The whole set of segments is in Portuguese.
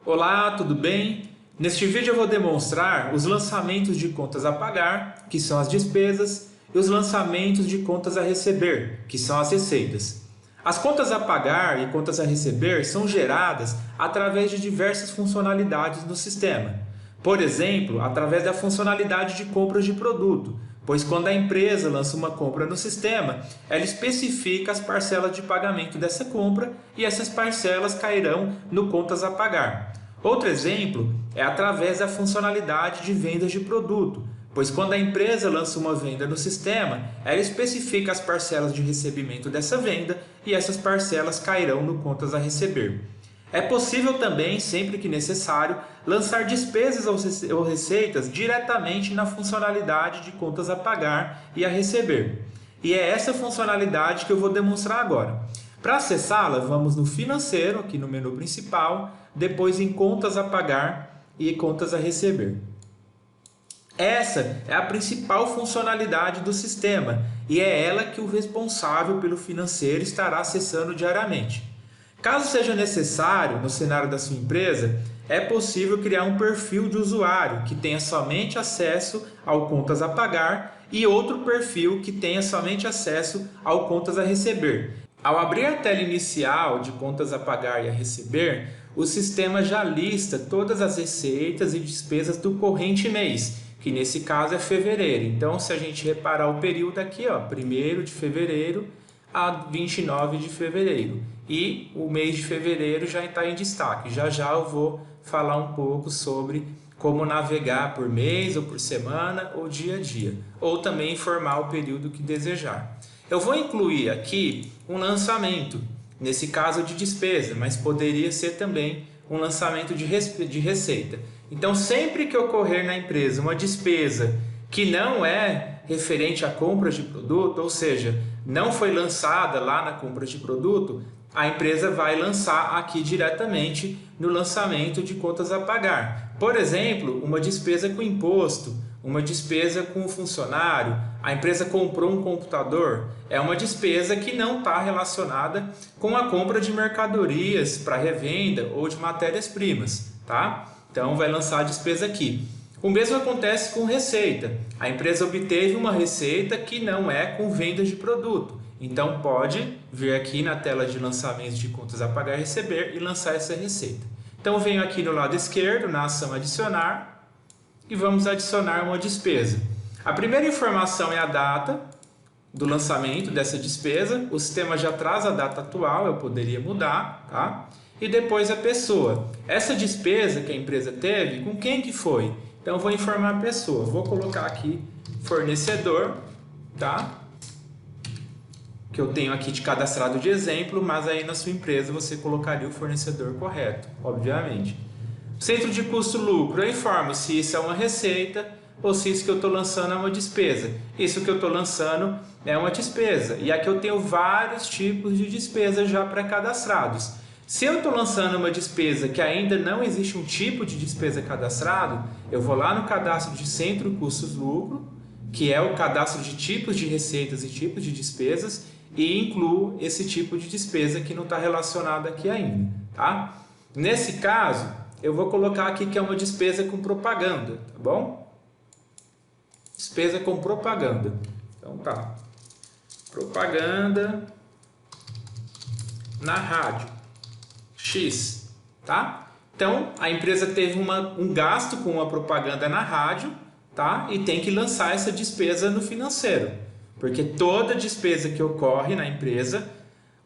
Olá, tudo bem? Neste vídeo eu vou demonstrar os lançamentos de contas a pagar, que são as despesas, e os lançamentos de contas a receber, que são as receitas. As contas a pagar e contas a receber são geradas através de diversas funcionalidades no sistema. Por exemplo, através da funcionalidade de compras de produto, pois quando a empresa lança uma compra no sistema, ela especifica as parcelas de pagamento dessa compra e essas parcelas cairão no contas a pagar. Outro exemplo é através da funcionalidade de vendas de produto, pois quando a empresa lança uma venda no sistema, ela especifica as parcelas de recebimento dessa venda e essas parcelas cairão no contas a receber. É possível também, sempre que necessário, lançar despesas ou receitas diretamente na funcionalidade de contas a pagar e a receber. E é essa funcionalidade que eu vou demonstrar agora. Para acessá-la, vamos no financeiro, aqui no menu principal, depois em contas a pagar e contas a receber. Essa é a principal funcionalidade do sistema e é ela que o responsável pelo financeiro estará acessando diariamente. Caso seja necessário, no cenário da sua empresa, é possível criar um perfil de usuário que tenha somente acesso ao contas a pagar e outro perfil que tenha somente acesso ao contas a receber. Ao abrir a tela inicial de contas a pagar e a receber, o sistema já lista todas as receitas e despesas do corrente mês, que nesse caso é fevereiro. Então, se a gente reparar o período aqui, 1º de fevereiro a 29 de fevereiro. E o mês de fevereiro já está em destaque. Já já eu vou falar um pouco sobre como navegar por mês ou por semana ou dia a dia. Ou também informar o período que desejar. Eu vou incluir aqui um lançamento, nesse caso de despesa, mas poderia ser também um lançamento de receita. Então, sempre que ocorrer na empresa uma despesa que não é referente à compra de produto, ou seja, não foi lançada lá na compra de produto, a empresa vai lançar aqui diretamente no lançamento de contas a pagar. Por exemplo, uma despesa com imposto, uma despesa com funcionário, a empresa comprou um computador, é uma despesa que não está relacionada com a compra de mercadorias para revenda ou de matérias-primas, tá? Então vai lançar a despesa aqui. O mesmo acontece com receita. A empresa obteve uma receita que não é com vendas de produto. Então pode vir aqui na tela de lançamento de contas a pagar e receber e lançar essa receita. Então venho aqui no lado esquerdo, na ação adicionar, e vamos adicionar uma despesa. A primeira informação é a data do lançamento dessa despesa. O sistema já traz a data atual, eu poderia mudar, tá? E depois a pessoa. Essa despesa que a empresa teve, com quem que foi? Então, eu vou informar a pessoa. Vou colocar aqui fornecedor, tá? Que eu tenho aqui de cadastrado de exemplo, mas aí na sua empresa você colocaria o fornecedor correto, obviamente. Centro de custo-lucro, eu informo se isso é uma receita ou se isso que eu estou lançando é uma despesa. Isso que eu estou lançando é uma despesa. E aqui eu tenho vários tipos de despesas já pré-cadastrados. Se eu estou lançando uma despesa que ainda não existe um tipo de despesa cadastrado, eu vou lá no cadastro de centro custos-lucro, que é o cadastro de tipos de receitas e tipos de despesas, e incluo esse tipo de despesa que não está relacionado aqui ainda, tá? Nesse caso, eu vou colocar aqui que é uma despesa com propaganda, tá bom? Despesa com propaganda. Então tá. Propaganda na rádio. X, tá? Então, a empresa teve um gasto com uma propaganda na rádio, tá? E tem que lançar essa despesa no financeiro. Porque toda despesa que ocorre na empresa,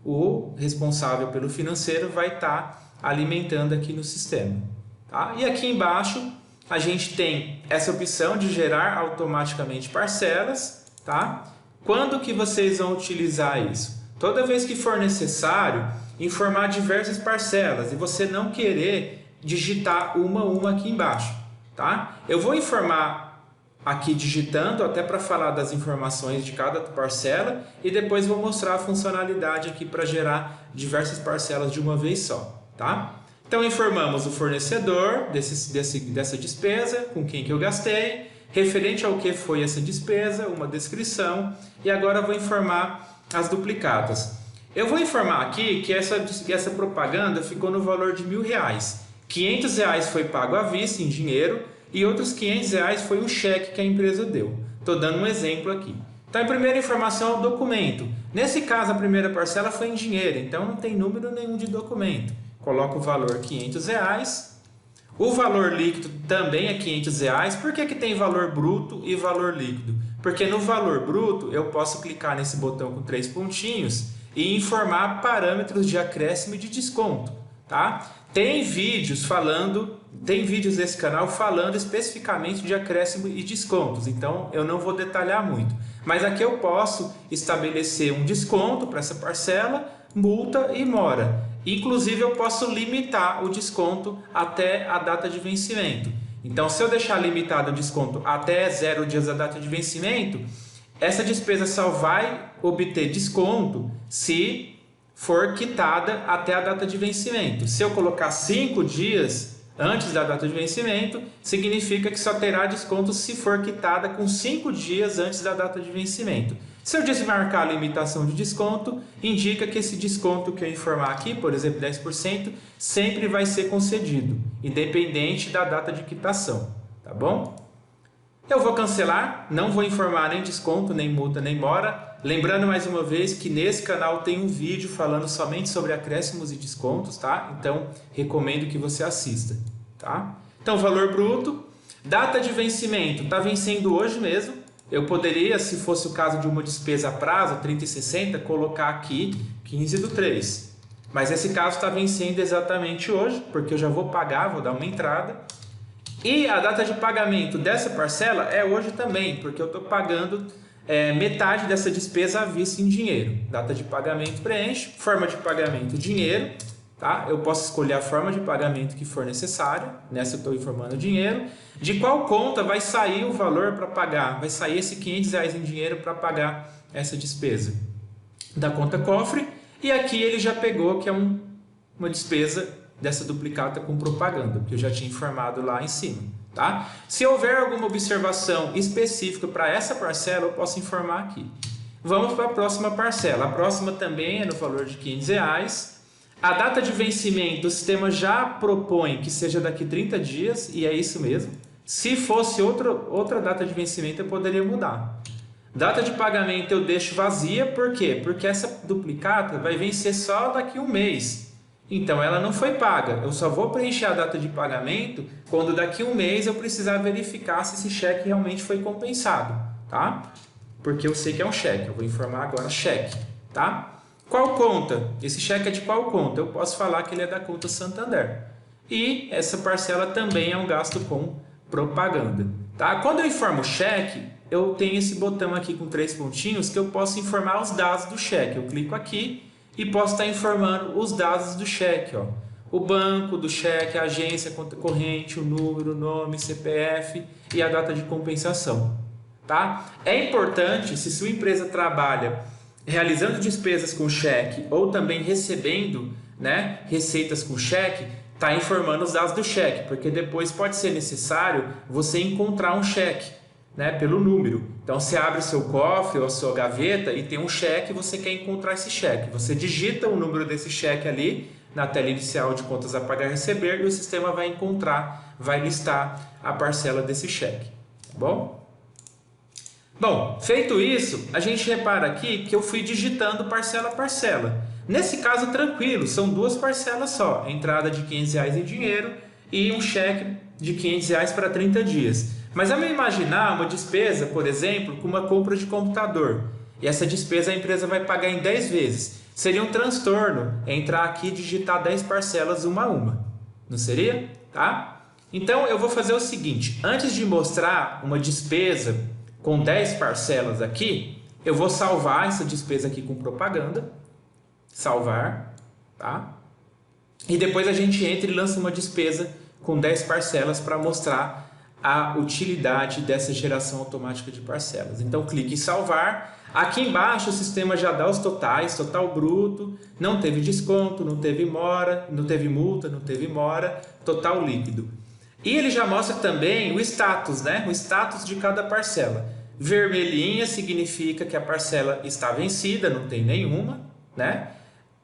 o responsável pelo financeiro vai estar alimentando aqui no sistema, tá? E aqui embaixo, a gente tem essa opção de gerar automaticamente parcelas, tá? Quando que vocês vão utilizar isso? Toda vez que for necessário, informar diversas parcelas e você não querer digitar uma a uma aqui embaixo, tá? Eu vou informar aqui digitando até para falar das informações de cada parcela e depois vou mostrar a funcionalidade aqui para gerar diversas parcelas de uma vez só, tá? Então informamos o fornecedor dessa despesa, com quem que eu gastei, referente ao que foi essa despesa, uma descrição e agora eu vou informar as duplicadas. Eu vou informar aqui que essa propaganda ficou no valor de R$1.000, R$ 500 foi pago à vista em dinheiro e outros R$ 500 foi um cheque que a empresa deu. Estou dando um exemplo aqui. Então, a primeira informação é o documento. Nesse caso, a primeira parcela foi em dinheiro, então não tem número nenhum de documento. Coloco o valor R$ 500. O valor líquido também é R$ 500. Por que tem valor bruto e valor líquido? Porque no valor bruto eu posso clicar nesse botão com 3 pontinhos e informar parâmetros de acréscimo e de desconto, tá? Tem vídeos desse canal falando especificamente de acréscimo e descontos, então eu não vou detalhar muito. Mas aqui eu posso estabelecer um desconto para essa parcela, multa e mora. Inclusive eu posso limitar o desconto até a data de vencimento. Então, se eu deixar limitado o desconto até 0 dias da data de vencimento, essa despesa só vai obter desconto se for quitada até a data de vencimento. Se eu colocar 5 dias antes da data de vencimento, significa que só terá desconto se for quitada com 5 dias antes da data de vencimento. Se eu desmarcar a limitação de desconto, indica que esse desconto que eu informar aqui, por exemplo 10%, sempre vai ser concedido, independente da data de quitação, tá bom? Eu vou cancelar, não vou informar nem desconto, nem multa, nem mora. Lembrando mais uma vez que nesse canal tem um vídeo falando somente sobre acréscimos e descontos, tá? Então, recomendo que você assista, tá? Então, valor bruto, data de vencimento, está vencendo hoje mesmo. Eu poderia, se fosse o caso de uma despesa a prazo, 30 e 60, colocar aqui 15/3. Mas esse caso está vencendo exatamente hoje, porque eu já vou pagar, vou dar uma entrada. E a data de pagamento dessa parcela é hoje também, porque eu estou pagando metade dessa despesa à vista em dinheiro. Data de pagamento preenche, forma de pagamento dinheiro, tá? Eu posso escolher a forma de pagamento que for necessária, nessa eu estou informando dinheiro. De qual conta vai sair o valor para pagar? Vai sair esse R$ 500 em dinheiro para pagar essa despesa. Da conta cofre, e aqui ele já pegou que é uma despesa dessa duplicata com propaganda, que eu já tinha informado lá em cima, tá? Se houver alguma observação específica para essa parcela, eu posso informar aqui. Vamos para a próxima parcela. A próxima também é no valor de R$ 500. A data de vencimento, o sistema já propõe que seja daqui 30 dias, e é isso mesmo. Se fosse outra data de vencimento, eu poderia mudar. Data de pagamento eu deixo vazia, por quê? Porque essa duplicata vai vencer só daqui um mês. Então, ela não foi paga. Eu só vou preencher a data de pagamento quando daqui um mês eu precisar verificar se esse cheque realmente foi compensado, tá? Porque eu sei que é um cheque. Eu vou informar agora cheque, tá? Qual conta? Esse cheque é de qual conta? Eu posso falar que ele é da conta Santander. E essa parcela também é um gasto com propaganda, tá? Quando eu informo cheque, eu tenho esse botão aqui com 3 pontinhos que eu posso informar os dados do cheque. Eu clico aqui e posso estar informando os dados do cheque, ó. O banco do cheque, a agência, a conta corrente, o número, o nome, CPF e a data de compensação, tá? É importante, se sua empresa trabalha realizando despesas com cheque ou também recebendo, né, receitas com cheque, tá informando os dados do cheque, porque depois pode ser necessário você encontrar um cheque, né, pelo número. Então você abre o seu cofre ou a sua gaveta e tem um cheque e você quer encontrar esse cheque. Você digita o número desse cheque ali na tela inicial de contas a pagar e receber e o sistema vai encontrar, vai listar a parcela desse cheque, tá bom? Bom, feito isso, a gente repara aqui que eu fui digitando parcela a parcela. Nesse caso, tranquilo, são 2 parcelas só, entrada de R$ 500 em dinheiro e um cheque de R$ 500 para 30 dias. Mas vamos imaginar uma despesa, por exemplo, com uma compra de computador. E essa despesa a empresa vai pagar em 10 vezes. Seria um transtorno entrar aqui e digitar 10 parcelas uma a uma. Não seria? Tá? Então eu vou fazer o seguinte, antes de mostrar uma despesa com 10 parcelas aqui, eu vou salvar essa despesa aqui com propaganda. Salvar, tá? E depois a gente entra e lança uma despesa com 10 parcelas para mostrar a utilidade dessa geração automática de parcelas. Então clique em salvar. Aqui embaixo o sistema já dá os totais, total bruto, não teve desconto, não teve mora, não teve multa, não teve mora, total líquido. E ele já mostra também o status, né? O status de cada parcela. Vermelhinha significa que a parcela está vencida, não tem nenhuma, né?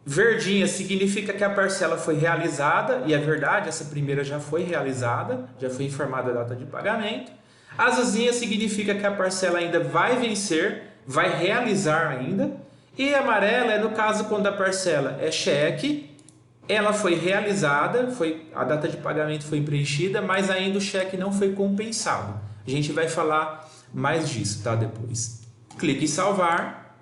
Verdinha significa que a parcela foi realizada, e é verdade, essa primeira já foi realizada, já foi informada a data de pagamento. Azulzinha significa que a parcela ainda vai vencer, vai realizar ainda. E amarela é no caso quando a parcela é cheque, ela foi realizada, a data de pagamento foi preenchida, mas ainda o cheque não foi compensado. A gente vai falar mais disso, tá? Depois. Clique em salvar.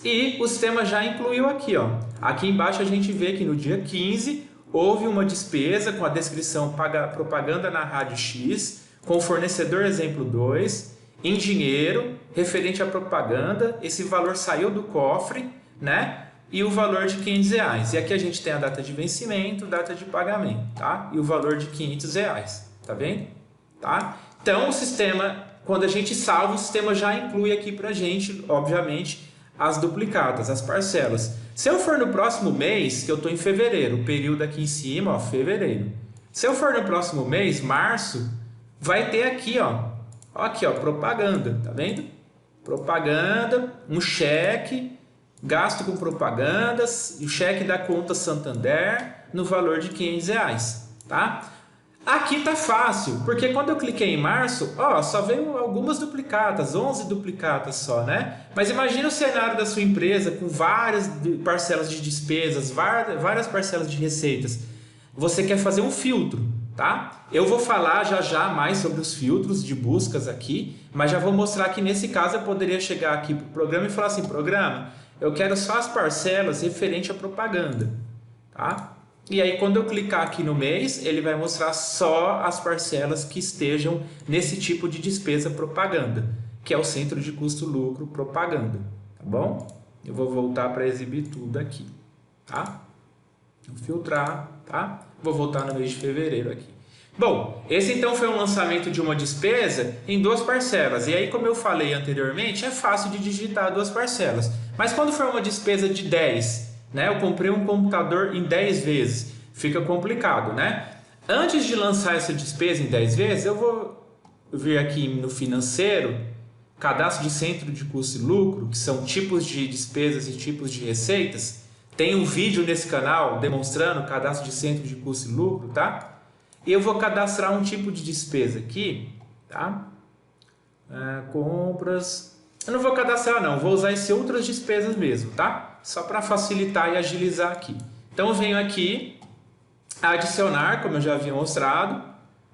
E o sistema já incluiu aqui, ó. Aqui embaixo a gente vê que no dia 15 houve uma despesa com a descrição propaganda na rádio X, com o fornecedor exemplo 2, em dinheiro, referente à propaganda. Esse valor saiu do cofre, né? E o valor de R$500. E aqui a gente tem a data de vencimento, data de pagamento, tá? E o valor de R$500, tá vendo? Tá? Então o sistema, quando a gente salva, o sistema já inclui aqui pra gente, obviamente, as duplicadas, as parcelas. Se eu for no próximo mês, que eu estou em fevereiro, o período aqui em cima, ó, fevereiro. Se eu for no próximo mês, março, vai ter aqui, ó, aqui, ó, propaganda, tá vendo? Propaganda, um cheque, gasto com propagandas, o cheque da conta Santander no valor de R$500, tá? Aqui tá fácil, porque quando eu cliquei em março, ó, só veio algumas duplicatas, 11 duplicatas só, né? Mas imagina o cenário da sua empresa com várias parcelas de despesas, várias parcelas de receitas. Você quer fazer um filtro, tá? Eu vou falar já mais sobre os filtros de buscas aqui, mas já vou mostrar que nesse caso eu poderia chegar aqui pro programa e falar assim, programa, eu quero só as parcelas referente à propaganda, tá? E aí quando eu clicar aqui no mês, ele vai mostrar só as parcelas que estejam nesse tipo de despesa propaganda, que é o centro de custo-lucro propaganda, tá bom? Eu vou voltar para exibir tudo aqui, tá? Vou filtrar, tá? Vou voltar no mês de fevereiro aqui. Bom, esse então foi um lançamento de uma despesa em 2 parcelas. E aí, como eu falei anteriormente, é fácil de digitar 2 parcelas. Mas quando for uma despesa de 10, né? Eu comprei um computador em 10 vezes, fica complicado, né? Antes de lançar essa despesa em 10 vezes, eu vou vir aqui no financeiro, cadastro de centro de custo e lucro, que são tipos de despesas e tipos de receitas. Tem um vídeo nesse canal demonstrando o cadastro de centro de custo e lucro, tá? E eu vou cadastrar um tipo de despesa aqui, tá? Compras. Eu não vou cadastrar não, vou usar esse outras despesas mesmo, tá? Só para facilitar e agilizar aqui. Então eu venho aqui, adicionar, como eu já havia mostrado,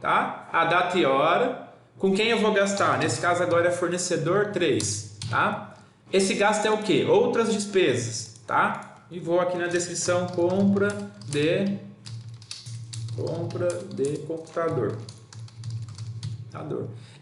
tá? A data e hora, com quem eu vou gastar? Nesse caso agora é fornecedor 3, tá? Esse gasto é o quê? Outras despesas, tá? E vou aqui na descrição, compra de computador.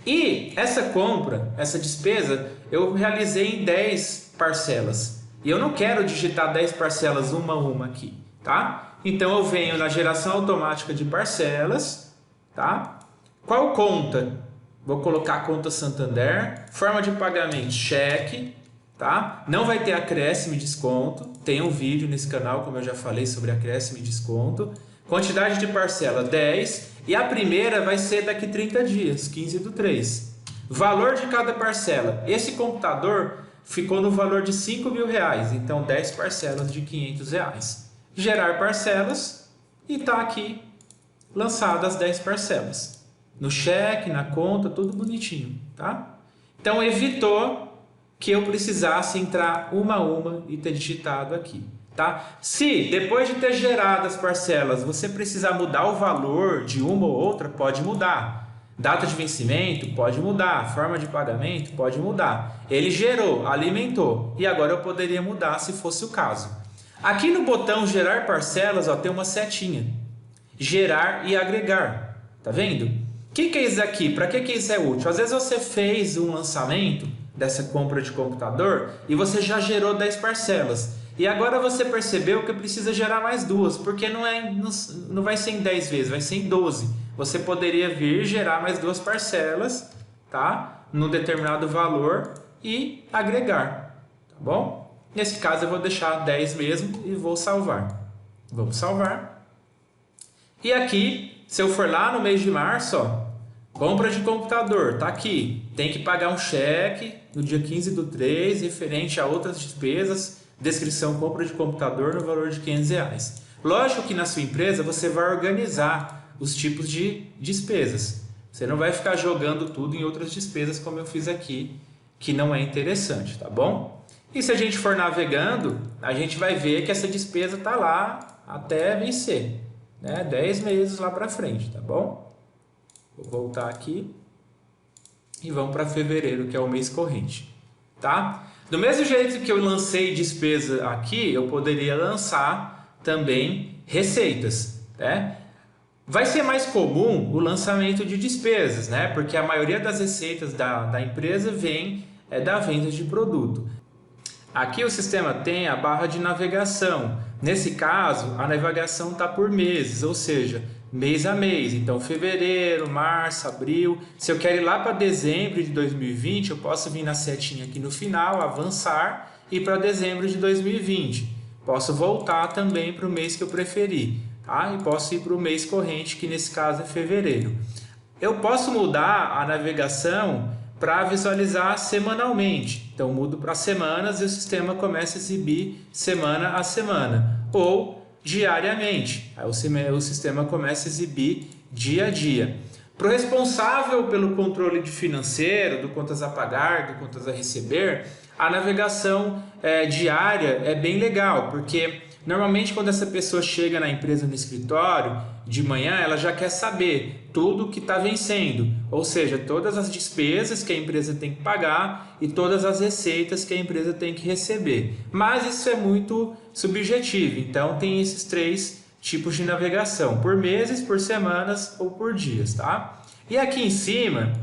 E essa compra, essa despesa, eu realizei em 10 parcelas. E eu não quero digitar 10 parcelas uma a uma aqui, tá? Então eu venho na geração automática de parcelas, tá? Qual conta? Vou colocar a conta Santander, forma de pagamento, cheque, tá? Não vai ter acréscimo e desconto. Tem um vídeo nesse canal, como eu já falei, sobre acréscimo e desconto. Quantidade de parcela 10 e a primeira vai ser daqui 30 dias, 15/3. Valor de cada parcela. Esse computador ficou no valor de R$5.000, então 10 parcelas de R$500. Gerar parcelas e está aqui lançadas as 10 parcelas. No cheque, na conta, tudo bonitinho, tá? Então evitou que eu precisasse entrar uma a uma e ter digitado aqui. Tá? Se depois de ter gerado as parcelas você precisar mudar o valor de uma ou outra, pode mudar. Data de vencimento pode mudar, forma de pagamento pode mudar. Ele gerou, alimentou e agora eu poderia mudar se fosse o caso. Aqui no botão gerar parcelas, ó, tem uma setinha. Gerar e agregar. Tá vendo? O que é isso aqui? Para que isso é útil? Às vezes você fez um lançamento dessa compra de computador e você já gerou 10 parcelas. E agora você percebeu que precisa gerar mais 2, porque não vai ser em 10 vezes, vai ser em 12. Você poderia vir gerar mais 2 parcelas, tá? Num determinado valor e agregar, tá bom? Nesse caso eu vou deixar 10 mesmo e vou salvar. Vamos salvar. E aqui, se eu for lá no mês de março, ó, compra de computador, tá aqui. Tem que pagar um cheque no dia 15/3, referente a outras despesas, Descrição: compra de computador no valor de R$500. Lógico que na sua empresa você vai organizar os tipos de despesas. Você não vai ficar jogando tudo em outras despesas como eu fiz aqui, que não é interessante, tá bom? E se a gente for navegando, a gente vai ver que essa despesa está lá até vencer, né? 10 meses lá para frente, tá bom? Vou voltar aqui e vamos para fevereiro, que é o mês corrente, tá? Do mesmo jeito que eu lancei despesa aqui, eu poderia lançar também receitas, né? Vai ser mais comum o lançamento de despesas, né? Porque a maioria das receitas da empresa vem da venda de produto. Aqui o sistema tem a barra de navegação. Nesse caso, a navegação está por meses, ou seja, mês a mês. Então, fevereiro, março, abril. Se eu quero ir lá para dezembro de 2020, eu posso vir na setinha aqui no final, avançar e ir para dezembro de 2020. Posso voltar também para o mês que eu preferir. Tá? E posso ir para o mês corrente, que nesse caso é fevereiro. Eu posso mudar a navegação para visualizar semanalmente. Então, mudo para semanas e o sistema começa a exibir semana a semana. Ou diariamente. Aí o sistema começa a exibir dia a dia. Para o responsável pelo controle financeiro, do contas a pagar, do contas a receber, a navegação diária é bem legal, porque normalmente quando essa pessoa chega na empresa, no escritório, de manhã, ela já quer saber tudo que está vencendo, ou seja, todas as despesas que a empresa tem que pagar e todas as receitas que a empresa tem que receber. Mas isso é muito subjetivo, então tem esses 3 tipos de navegação, por meses, por semanas ou por dias, tá? E aqui em cima,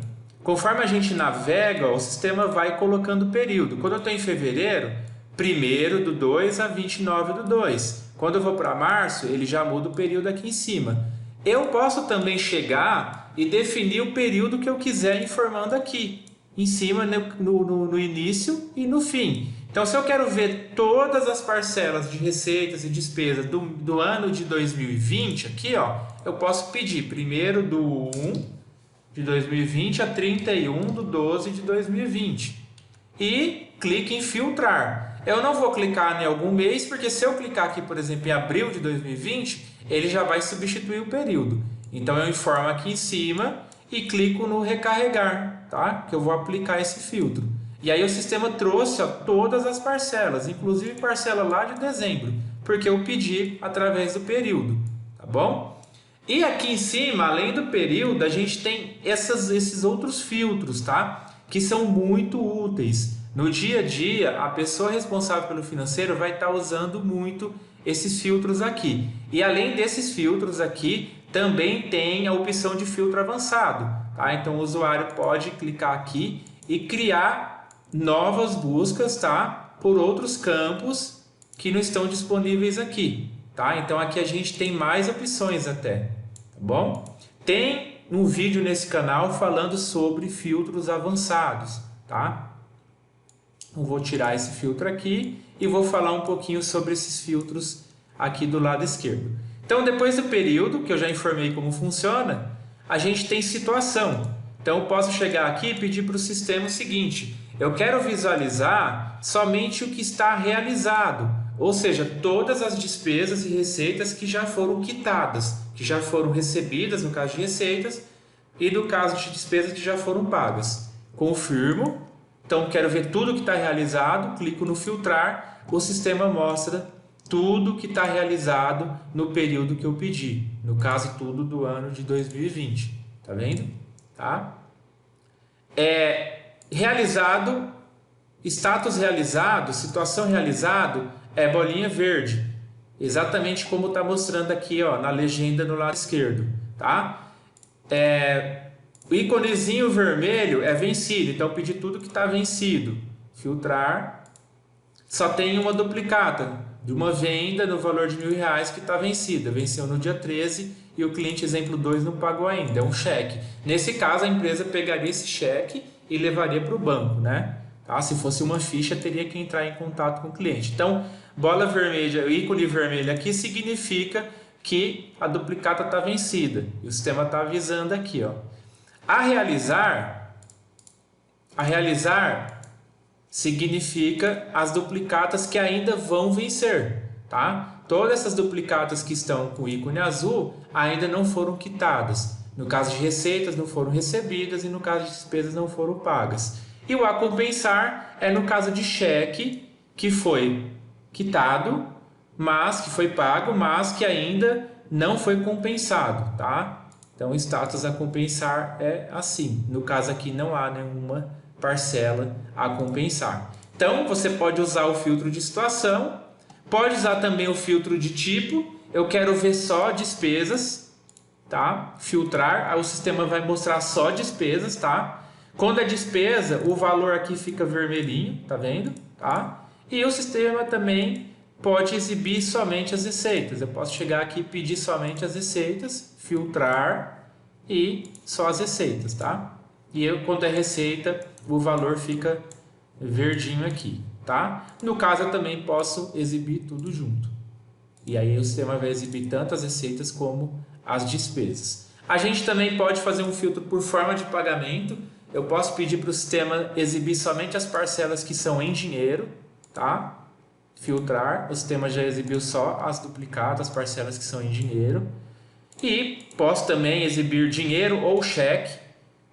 conforme a gente navega, o sistema vai colocando período. Quando eu estou em fevereiro, 1º/2 a 29/2. Quando eu vou para março, ele já muda o período aqui em cima. Eu posso também chegar e definir o período que eu quiser informando aqui, em cima, no início e no fim. Então, se eu quero ver todas as parcelas de receitas e despesas do ano de 2020, aqui, ó, eu posso pedir 1º/1 de 2020 a 31/12 de 2020. E clique em filtrar. Eu não vou clicar em algum mês, porque se eu clicar aqui, por exemplo, em abril de 2020, ele já vai substituir o período. Então eu informo aqui em cima e clico no recarregar, tá? Que eu vou aplicar esse filtro. E aí o sistema trouxe, ó, todas as parcelas, inclusive parcela lá de dezembro, porque eu pedi através do período, tá bom? E aqui em cima, além do período, a gente tem esses outros filtros, tá? Que são muito úteis. No dia a dia, a pessoa responsável pelo financeiro vai estar usando muito esses filtros aqui. E além desses filtros aqui, também tem a opção de filtro avançado, tá? Então o usuário pode clicar aqui e criar novas buscas, tá? Por outros campos que não estão disponíveis aqui, tá? Então aqui a gente tem mais opções até, tá bom? Tem um vídeo nesse canal falando sobre filtros avançados, tá? Eu vou tirar esse filtro aqui e vou falar um pouquinho sobre esses filtros aqui do lado esquerdo. Então, depois do período, que eu já informei como funciona, a gente tem situação. Então, eu posso chegar aqui e pedir para o sistema o seguinte: eu quero visualizar somente o que está realizado, ou seja, todas as despesas e receitas que já foram quitadas, que já foram recebidas, no caso de receitas, e no caso de despesas que já foram pagas. Confirmo. Então, quero ver tudo que está realizado, clico no filtrar, o sistema mostra tudo que está realizado no período que eu pedi. No caso, tudo do ano de 2020. Tá vendo? Tá? Realizado, status realizado, situação realizado, é bolinha verde. Exatamente como está mostrando aqui, ó, na legenda no lado esquerdo. Tá? O íconezinho vermelho é vencido, então pedir tudo que está vencido. Filtrar. Só tem uma duplicata de uma venda no valor de R$1.000 que está vencida. Venceu no dia 13 e o cliente exemplo 2 não pagou ainda. É um cheque. Nesse caso, a empresa pegaria esse cheque e levaria para o banco, né? Tá? Se fosse uma ficha, teria que entrar em contato com o cliente. Então, bola vermelha, o ícone vermelho aqui significa que a duplicata está vencida. E o sistema está avisando aqui, ó. A realizar significa as duplicatas que ainda vão vencer, tá? Todas essas duplicatas que estão com o ícone azul ainda não foram quitadas. No caso de receitas, não foram recebidas e no caso de despesas, não foram pagas. E o a compensar é no caso de cheque que foi quitado, mas que foi pago, mas que ainda não foi compensado, tá? Então, o status a compensar é assim. No caso aqui, não há nenhuma parcela a compensar. Então, você pode usar o filtro de situação, pode usar também o filtro de tipo. Eu quero ver só despesas, tá? Filtrar, aí o sistema vai mostrar só despesas, tá? Quando é despesa, o valor aqui fica vermelhinho, tá vendo? Tá? E o sistema também pode exibir somente as receitas. Eu posso chegar aqui e pedir somente as receitas, filtrar e só as receitas, tá? E eu, quando é receita, o valor fica verdinho aqui, tá? No caso, eu também posso exibir tudo junto. E aí o sistema vai exibir tanto as receitas como as despesas. A gente também pode fazer um filtro por forma de pagamento. Eu posso pedir para o sistema exibir somente as parcelas que são em dinheiro, tá? Filtrar, o sistema já exibiu só as duplicadas, as parcelas que são em dinheiro. E posso também exibir dinheiro ou cheque,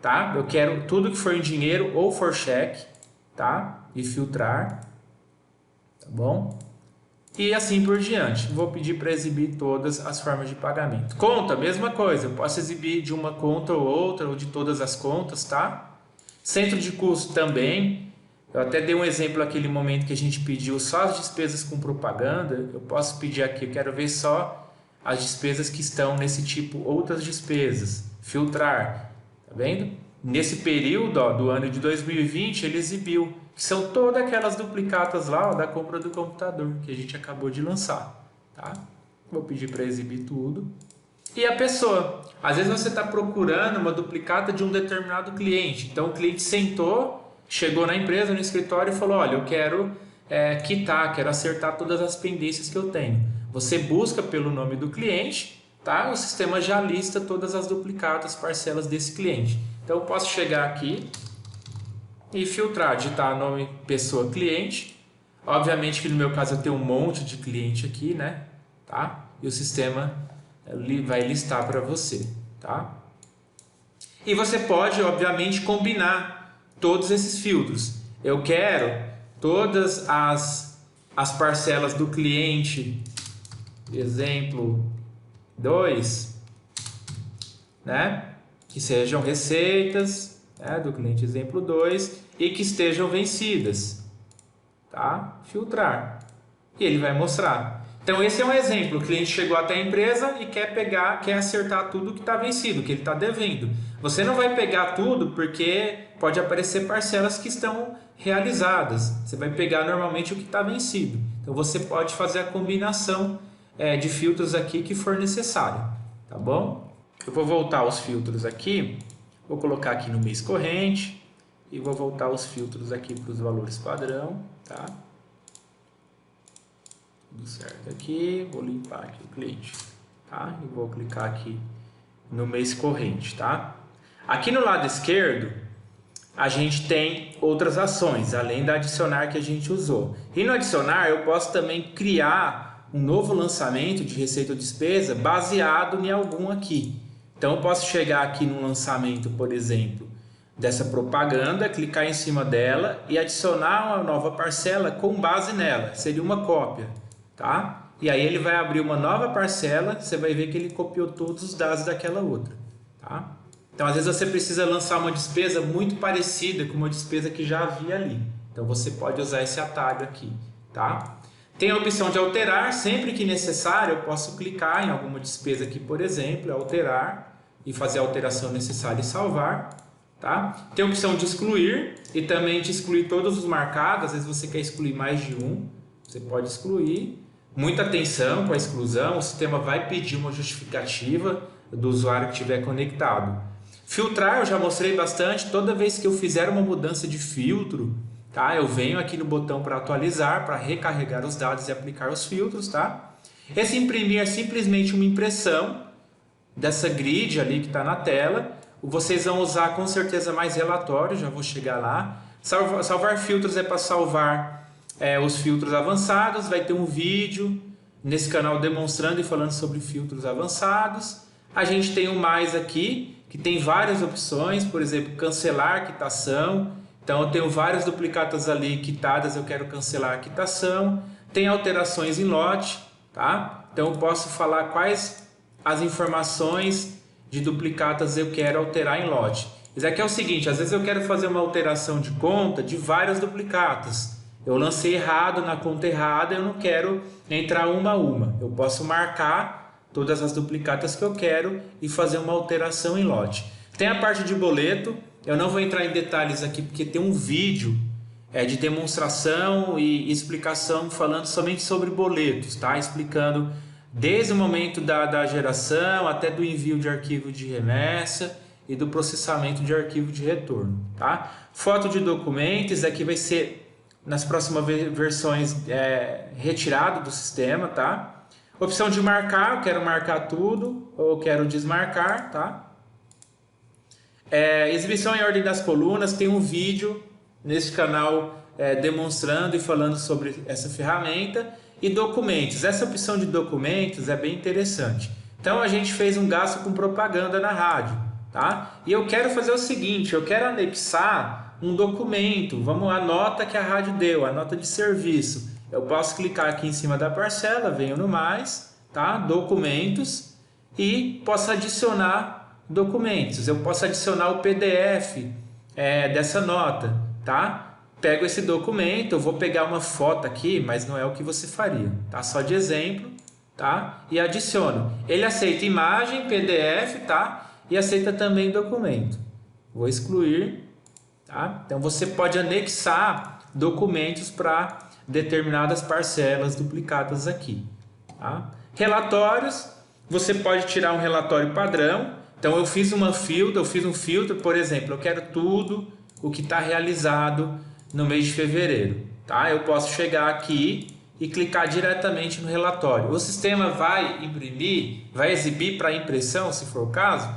tá? Eu quero tudo que for em dinheiro ou for cheque, tá? E filtrar, tá bom? E assim por diante. Vou pedir para exibir todas as formas de pagamento. Conta, mesma coisa. Eu posso exibir de uma conta ou outra, ou de todas as contas, tá? Centro de custo também. Eu até dei um exemplo naquele momento que a gente pediu só as despesas com propaganda. Eu posso pedir aqui, eu quero ver só as despesas que estão nesse tipo outras despesas. Filtrar, tá vendo? Nesse período do ano de 2020, ele exibiu, que são todas aquelas duplicatas lá da compra do computador que a gente acabou de lançar, tá? Vou pedir para exibir tudo. E a pessoa, às vezes você está procurando uma duplicata de um determinado cliente. Então o cliente sentou, chegou na empresa, no escritório e falou: olha, eu quero quitar, quero acertar todas as pendências que eu tenho. Você busca pelo nome do cliente, tá? O sistema já lista todas as duplicatas, parcelas desse cliente. Então eu posso chegar aqui e filtrar, digitar nome, pessoa, cliente. Obviamente que no meu caso eu tenho um monte de cliente aqui, né? Tá? E o sistema vai listar para você, tá? E você pode, obviamente, combinar todos esses filtros. Eu quero todas as parcelas do cliente, exemplo 2, né? Que sejam receitas, né? Do cliente exemplo 2 e que estejam vencidas, tá? Filtrar. E ele vai mostrar. Então esse é um exemplo, o cliente chegou até a empresa e quer acertar tudo que está vencido, que ele está devendo. Você não vai pegar tudo porque pode aparecer parcelas que estão realizadas. Você vai pegar normalmente o que está vencido. Então você pode fazer a combinação de filtros aqui que for necessário, tá bom? Eu vou voltar aos filtros aqui, vou colocar aqui no mês corrente e vou voltar os filtros aqui para os valores padrão, tá? Tudo certo aqui, vou limpar aqui o cliente, tá? E vou clicar aqui no mês corrente, tá? Aqui no lado esquerdo, a gente tem outras ações, além da adicionar que a gente usou. E no adicionar, eu posso também criar um novo lançamento de receita ou despesa baseado em algum aqui. Então, eu posso chegar aqui no lançamento, por exemplo, dessa propaganda, clicar em cima dela e adicionar uma nova parcela com base nela. Seria uma cópia. Tá? E aí ele vai abrir uma nova parcela, você vai ver que ele copiou todos os dados daquela outra, tá? Então às vezes você precisa lançar uma despesa muito parecida com uma despesa que já havia ali. Então você pode usar esse atalho aqui, tá? Tem a opção de alterar, sempre que necessário eu posso clicar em alguma despesa aqui, por exemplo, alterar e fazer a alteração necessária e salvar, tá? Tem a opção de excluir e também de excluir todos os marcados, às vezes você quer excluir mais de um, você pode excluir. Muita atenção com a exclusão, o sistema vai pedir uma justificativa do usuário que estiver conectado. Filtrar, eu já mostrei bastante, toda vez que eu fizer uma mudança de filtro, tá? Eu venho aqui no botão para atualizar, para recarregar os dados e aplicar os filtros, tá? Esse imprimir é simplesmente uma impressão dessa grid ali que está na tela. Vocês vão usar com certeza mais relatório, já vou chegar lá. Salvar filtros é para salvar os filtros avançados. Vai ter um vídeo nesse canal demonstrando e falando sobre filtros avançados. A gente tem o mais aqui, que tem várias opções, por exemplo, cancelar quitação. Então eu tenho várias duplicatas ali quitadas, eu quero cancelar a quitação. Tem alterações em lote, tá? Então eu posso falar quais as informações de duplicatas eu quero alterar em lote. Isso aqui é o seguinte, às vezes eu quero fazer uma alteração de conta de várias duplicatas. Eu lancei errado na conta errada, eu não quero entrar uma a uma. Eu posso marcar todas as duplicatas que eu quero e fazer uma alteração em lote. Tem a parte de boleto, eu não vou entrar em detalhes aqui porque tem um vídeo de demonstração e explicação falando somente sobre boletos, tá? Explicando desde o momento da geração até do envio de arquivo de remessa e do processamento de arquivo de retorno, tá? Foto de documentos, aqui vai ser nas próximas versões retirado do sistema, tá? Opção de marcar, eu quero marcar tudo ou eu quero desmarcar, tá? Exibição em ordem das colunas, tem um vídeo nesse canal demonstrando e falando sobre essa ferramenta. E documentos, essa opção de documentos é bem interessante. Então a gente fez um gasto com propaganda na rádio, tá? E eu quero fazer o seguinte, eu quero anexar um documento, a nota que a rádio deu, a nota de serviço. Eu posso clicar aqui em cima da parcela, venho no mais, tá? Documentos, e posso adicionar documentos. Eu posso adicionar o PDF dessa nota, tá? Pego esse documento, eu vou pegar uma foto aqui, mas não é o que você faria, tá? Só de exemplo, tá? E adiciono. Ele aceita imagem, PDF, tá? E aceita também documento. Vou excluir, tá? Então você pode anexar documentos para determinadas parcelas duplicadas aqui, tá? Relatórios, você pode tirar um relatório padrão. Então eu fiz um filtro, por exemplo, eu quero tudo o que está realizado no mês de fevereiro, tá? Eu posso chegar aqui e clicar diretamente no relatório. O sistema vai exibir para impressão, se for o caso,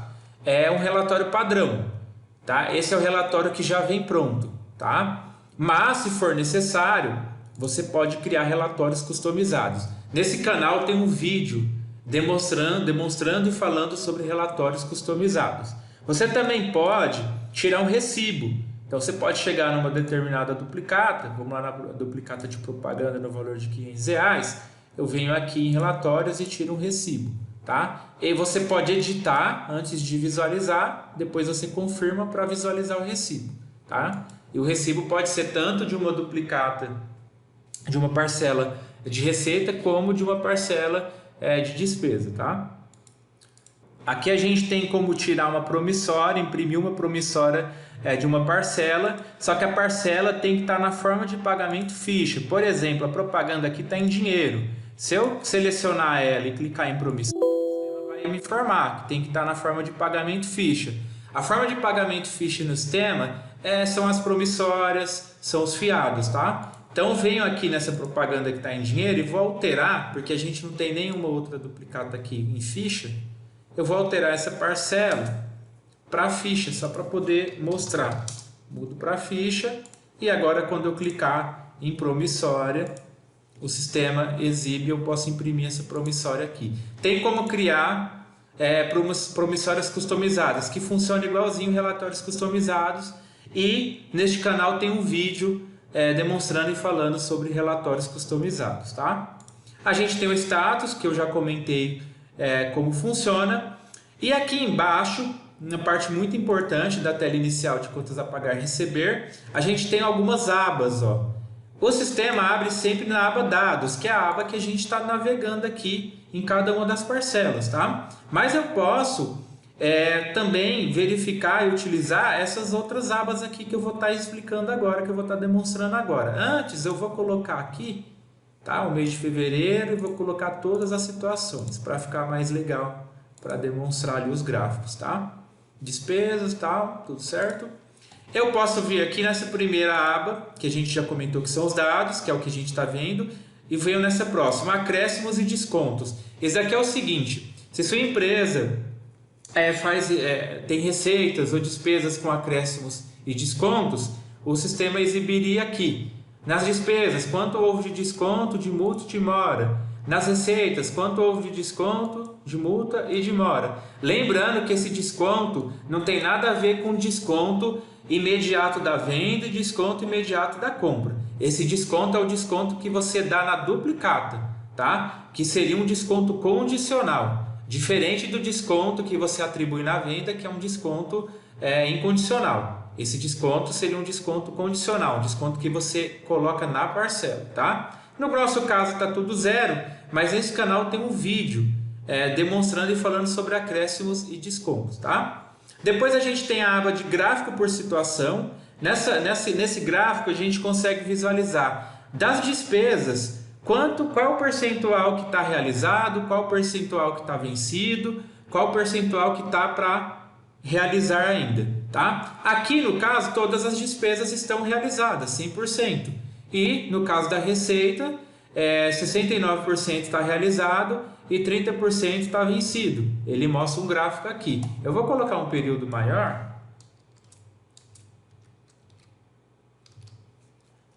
um relatório padrão, tá? Esse é o relatório que já vem pronto, tá? Mas se for necessário, você pode criar relatórios customizados. Nesse canal tem um vídeo demonstrando e falando sobre relatórios customizados. Você também pode tirar um recibo. Então você pode chegar numa determinada duplicata, vamos lá na duplicata de propaganda no valor de R$500, eu venho aqui em relatórios e tiro um recibo, tá? E você pode editar antes de visualizar, depois você confirma para visualizar o recibo, tá? E o recibo pode ser tanto de uma duplicata, de uma parcela de receita, como de uma parcela de despesa, tá? Aqui a gente tem como tirar uma promissória, imprimir uma promissória de uma parcela, só que a parcela tem que estar na forma de pagamento ficha. Por exemplo, a propaganda aqui está em dinheiro. Se eu selecionar ela e clicar em promissória, ela vai me informar que tem que estar na forma de pagamento ficha. A forma de pagamento ficha no sistema são as promissórias, são os fiados, tá? Então eu venho aqui nessa propaganda que está em dinheiro e vou alterar, porque a gente não tem nenhuma outra duplicata aqui em ficha. Eu vou alterar essa parcela para ficha, só para poder mostrar. Mudo para ficha e agora quando eu clicar em promissória, o sistema exibe, eu posso imprimir essa promissória aqui. Tem como criar promissórias customizadas, que funcionam igualzinho relatórios customizados, e neste canal tem um vídeo demonstrando e falando sobre relatórios customizados, tá? A gente tem o status, que eu já comentei como funciona, e aqui embaixo, na parte muito importante da tela inicial de contas a pagar e receber, a gente tem algumas abas, ó. O sistema abre sempre na aba dados, que é a aba que a gente está navegando aqui em cada uma das parcelas, tá? Mas eu posso também verificar e utilizar essas outras abas aqui que eu vou estar explicando agora, que eu vou estar demonstrando agora. Antes eu vou colocar aqui, tá, o mês de fevereiro, e vou colocar todas as situações para ficar mais legal, para demonstrar ali os gráficos, tá? Despesas, tal, tudo certo. Eu posso vir aqui nessa primeira aba, que a gente já comentou que são os dados, que é o que a gente está vendo, e venho nessa próxima, acréscimos e descontos. Esse aqui é o seguinte, se sua empresa tem receitas ou despesas com acréscimos e descontos, o sistema exibiria aqui. Nas despesas, quanto houve de desconto de multa e de mora. Nas receitas, quanto houve de desconto de multa e de mora. Lembrando que esse desconto não tem nada a ver com desconto imediato da venda e desconto imediato da compra. Esse desconto é o desconto que você dá na duplicata, tá? Que seria um desconto condicional, diferente do desconto que você atribui na venda, que é um desconto incondicional. Esse desconto seria um desconto condicional, um desconto que você coloca na parcela, tá? No nosso caso está tudo zero, mas nesse canal tem um vídeo demonstrando e falando sobre acréscimos e descontos, tá? Depois a gente tem a aba de gráfico por situação. Nesse gráfico a gente consegue visualizar das despesas qual é o percentual que está realizado, qual o percentual que está vencido, qual o percentual que está para realizar ainda, tá? Aqui no caso todas as despesas estão realizadas, 100%. E no caso da receita, 69% está realizado e 30% está vencido. Ele mostra um gráfico aqui. Eu vou colocar um período maior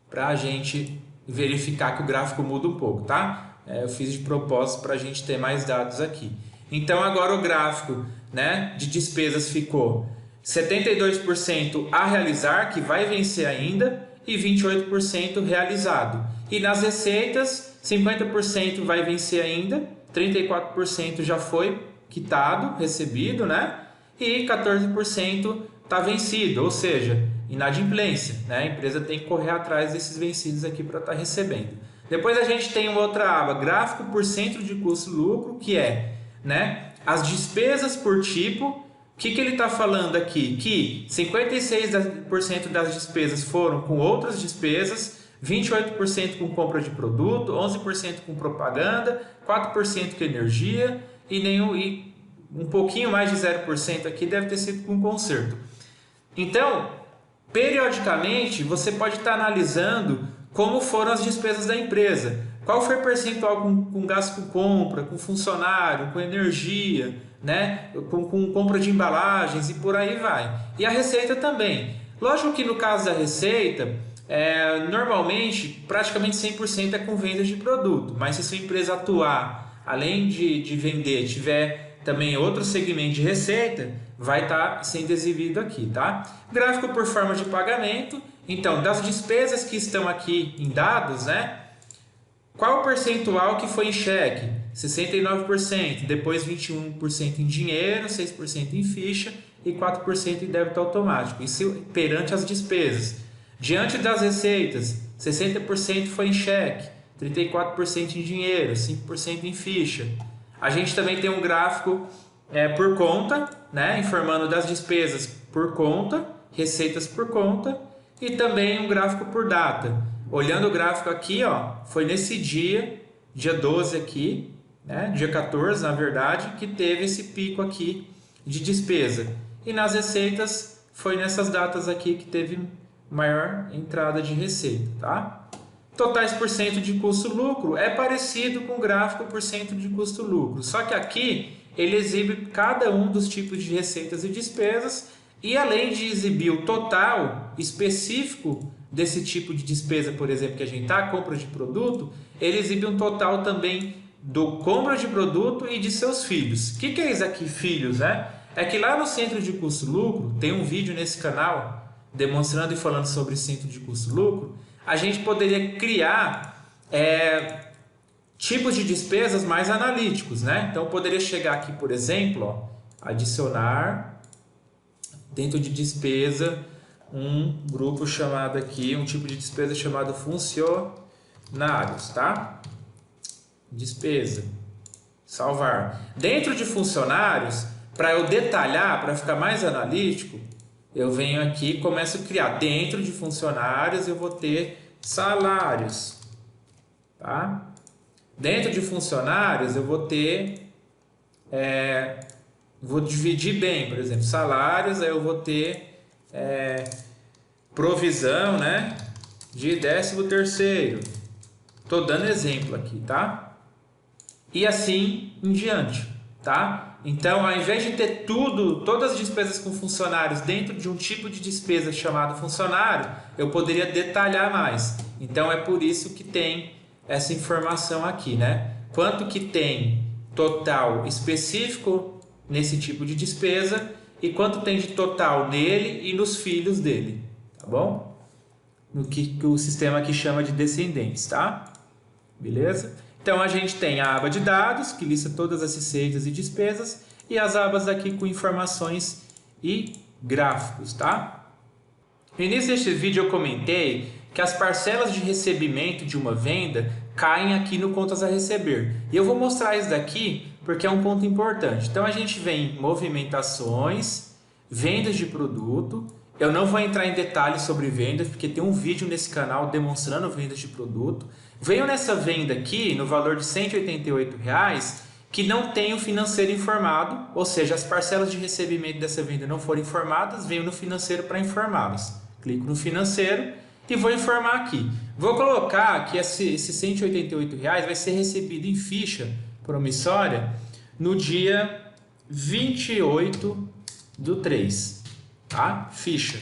para a gente verificar que o gráfico muda um pouco, tá? Eu fiz de propósito para a gente ter mais dados aqui. Então agora o gráfico, né, de despesas ficou 72% a realizar, que vai vencer ainda, e 28% realizado. E nas receitas, 50% vai vencer ainda, 34% já foi quitado, recebido, né? E 14% está vencido, ou seja, inadimplência, né? A empresa tem que correr atrás desses vencidos aqui para estar recebendo. Depois a gente tem uma outra aba, gráfico por centro de custo-lucro, que é, né, as despesas por tipo. O que ele está falando aqui? Que 56% das despesas foram com outras despesas, 28% com compra de produto, 11% com propaganda, 4% com energia e um pouquinho mais de 0% aqui deve ter sido com conserto. Então, periodicamente, você pode estar analisando como foram as despesas da empresa. Qual foi o percentual com gasto com compra, com funcionário, com energia, né? com compra de embalagens e por aí vai. E a receita também. Lógico que no caso da receita, normalmente praticamente 100% é com vendas de produto, mas se a sua empresa atuar, além de vender, tiver também outro segmento de receita, vai estar sendo exibido aqui, tá? Gráfico por forma de pagamento. Então, das despesas que estão aqui em dados, né? Qual o percentual que foi em cheque? 69%, depois 21% em dinheiro, 6% em ficha e 4% em débito automático. Isso perante as despesas. Diante das receitas, 60% foi em cheque, 34% em dinheiro, 5% em ficha. A gente também tem um gráfico por conta, né, informando das despesas por conta, receitas por conta, e também um gráfico por data. Olhando o gráfico aqui, ó, foi nesse dia 12 aqui, né, dia 14 na verdade, que teve esse pico aqui de despesa. E nas receitas foi nessas datas aqui que teve maior entrada de receita, tá? Totais por cento de custo-lucro é parecido com o gráfico por cento de custo-lucro, só que aqui ele exibe cada um dos tipos de receitas e despesas e além de exibir o total específico desse tipo de despesa, por exemplo, que a gente está, compra de produto, ele exibe um total também do compra de produto e de seus filhos. O que é isso aqui, filhos, né? É que lá no centro de custo-lucro, tem um vídeo nesse canal demonstrando e falando sobre centro de custo-lucro, a gente poderia criar tipos de despesas mais analíticos, né? Então, eu poderia chegar aqui, por exemplo, ó, adicionar dentro de despesa um grupo chamado aqui, um tipo de despesa chamado funcionários, tá? Despesa, salvar. Dentro de funcionários, para eu detalhar, para ficar mais analítico, eu venho aqui e começo a criar. Dentro de funcionários eu vou ter salários, tá? Dentro de funcionários eu vou ter, vou dividir bem, por exemplo, salários, aí eu vou ter provisão, né, de 13º. Tô dando exemplo aqui, tá? E assim em diante, tá? Então, ao invés de ter todas as despesas com funcionários dentro de um tipo de despesa chamado funcionário, eu poderia detalhar mais. Então, é por isso que tem essa informação aqui, né? Quanto que tem total específico nesse tipo de despesa e quanto tem de total nele e nos filhos dele, tá bom? No que o sistema aqui chama de descendentes, tá? Beleza? Então, a gente tem a aba de dados, que lista todas as receitas e despesas, e as abas aqui com informações e gráficos, tá? No início deste vídeo eu comentei que as parcelas de recebimento de uma venda caem aqui no contas a receber. E eu vou mostrar isso daqui porque é um ponto importante. Então, a gente vem em movimentações, vendas de produto. Eu não vou entrar em detalhes sobre vendas, porque tem um vídeo nesse canal demonstrando vendas de produto. Venho nessa venda aqui, no valor de R$ 188, que não tem o financeiro informado, ou seja, as parcelas de recebimento dessa venda não foram informadas, venho no financeiro para informá-las. Clico no financeiro e vou informar aqui. Vou colocar que esse R$ 188 vai ser recebido em ficha promissória no dia 28/3. Tá? Ficha.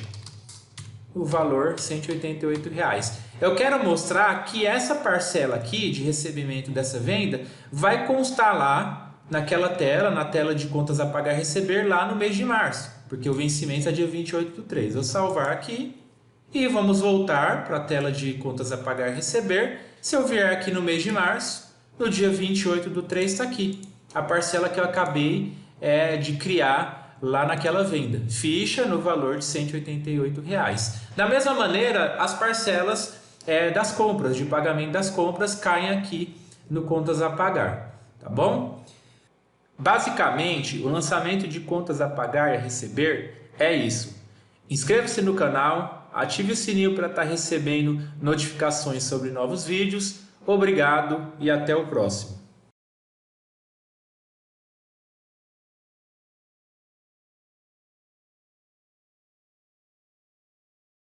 O valor R$ 188. Eu quero mostrar que essa parcela aqui de recebimento dessa venda vai constar lá naquela tela, na tela de contas a pagar e receber lá no mês de março, porque o vencimento é dia 28/3. Vou salvar aqui e vamos voltar para a tela de contas a pagar e receber. Se eu vier aqui no mês de março, no dia 28/3 está aqui a parcela que eu acabei de criar lá naquela venda, ficha no valor de R$ 188. Da mesma maneira, as parcelas das compras, de pagamento das compras, caem aqui no contas a pagar, tá bom? Basicamente, o lançamento de contas a pagar e a receber é isso. Inscreva-se no canal, ative o sininho para estar recebendo notificações sobre novos vídeos. Obrigado e até o próximo.